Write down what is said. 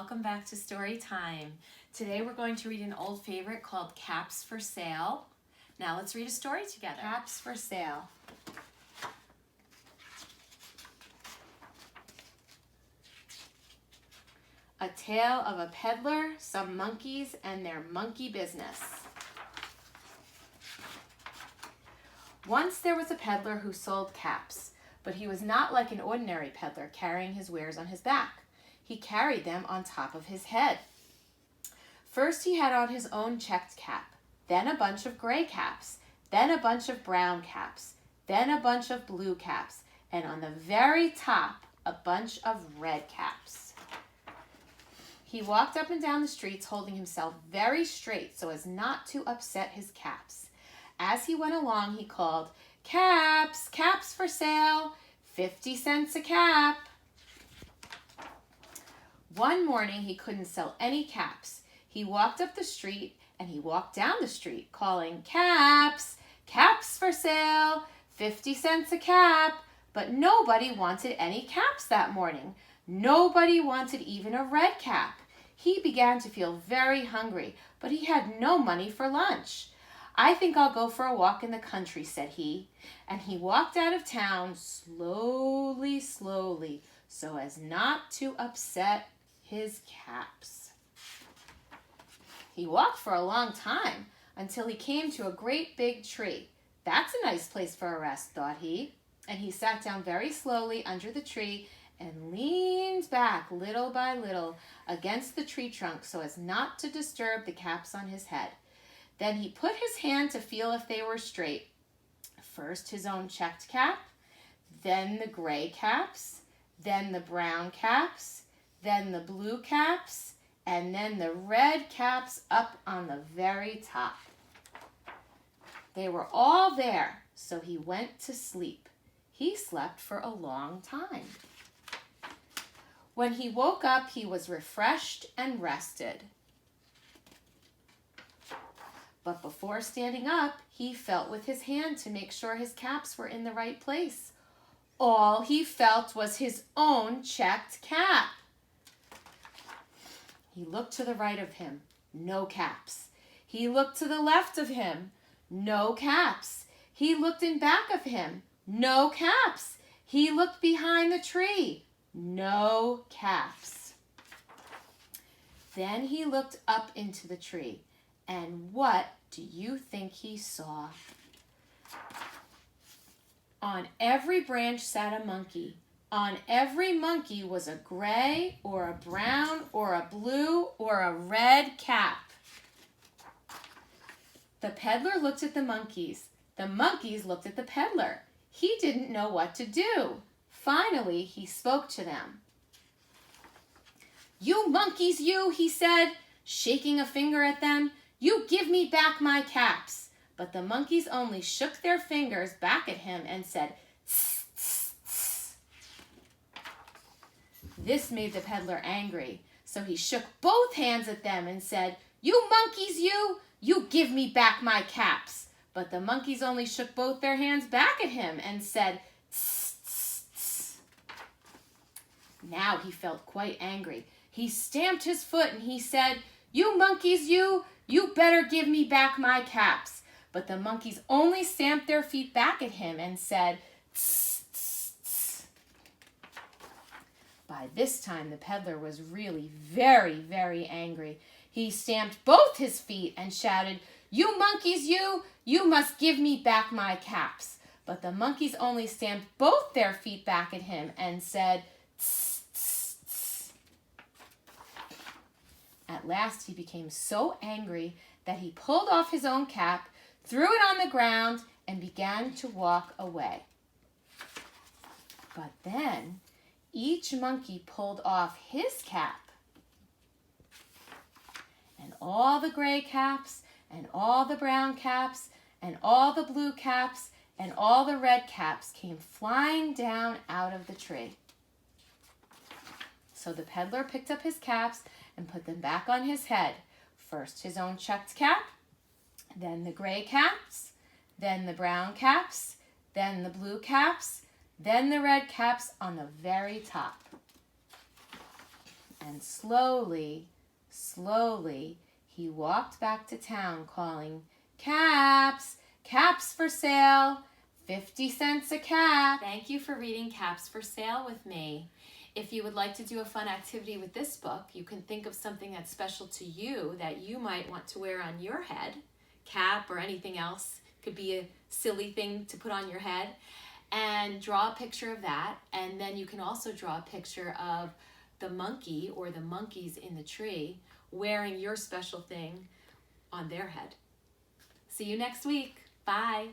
welcome back to Storytime. Today we're going to read an old favorite called Caps for Sale. Now let's read a story together. Caps for Sale. A tale of a peddler, some monkeys, and their monkey business. Once there was a peddler who sold caps, but he was not like an ordinary peddler carrying his wares on his back. He carried them on top of his head. First he had on his own checked cap, then a bunch of gray caps, then a bunch of brown caps, then a bunch of blue caps, and on the very top, a bunch of red caps. He walked up and down the streets holding himself very straight so as not to upset his caps. As he went along, he called, "Caps, caps for sale, 50 cents a cap." One morning, he couldn't sell any caps. He walked up the street and he walked down the street calling, "Caps, caps for sale, 50 cents a cap." But nobody wanted any caps that morning. Nobody wanted even a red cap. He began to feel very hungry, but he had no money for lunch. "I think I'll go for a walk in the country," said he. And he walked out of town slowly, slowly, so as not to upset his caps. He walked for a long time until he came to a great big tree. "That's a nice place for a rest," thought he. And he sat down very slowly under the tree and leaned back little by little against the tree trunk so as not to disturb the caps on his head. Then he put his hand to feel if they were straight. First his own checked cap, then the gray caps, then the brown caps, then the blue caps, and then the red caps up on the very top. They were all there, so he went to sleep. He slept for a long time. When he woke up, he was refreshed and rested. But before standing up, he felt with his hand to make sure his caps were in the right place. All he felt was his own checked cap. He looked to the right of him, no caps. He looked to the left of him, no caps. He looked in back of him, no caps. He looked behind the tree, no caps. Then he looked up into the tree, and what do you think he saw? On every branch sat a monkey. On every monkey was a gray or a brown or a blue or a red cap. The peddler looked at the monkeys. The monkeys looked at the peddler. He didn't know what to do. Finally, he spoke to them. "You monkeys, you," he said, shaking a finger at them. "You give me back my caps." But the monkeys only shook their fingers back at him and said, "Tss, tss, tss." This made the peddler angry, so he shook both hands at them and said, "You monkeys, you give me back my caps." But the monkeys only shook both their hands back at him and said, "Tss, tss, tss." Now he felt quite angry. He stamped his foot and he said, "You monkeys, you better give me back my caps." But the monkeys only stamped their feet back at him and said, "Tss, tss, tss." By this time, the peddler was really very, very angry. He stamped both his feet and shouted, "You monkeys, you must give me back my caps." But the monkeys only stamped both their feet back at him and said, "Tss, tss, tss." At last he became so angry that he pulled off his own cap, threw it on the ground, and began to walk away. But then each monkey pulled off his cap, and all the gray caps, and all the brown caps, and all the blue caps, and all the red caps came flying down out of the tree. So the peddler picked up his caps and put them back on his head. First his own checked cap, then the gray caps, then the brown caps, then the blue caps, then the red caps on the very top. And slowly, slowly, he walked back to town calling, "Caps, caps for sale, 50 cents a cap." Thank you for reading Caps for Sale with me. If you would like to do a fun activity with this book, you can think of something that's special to you that you might want to wear on your head, cap or anything else. Could be a silly thing to put on your head, and draw a picture of that. And then you can also draw a picture of the monkey or the monkeys in the tree wearing your special thing on their head. See you next week. Bye.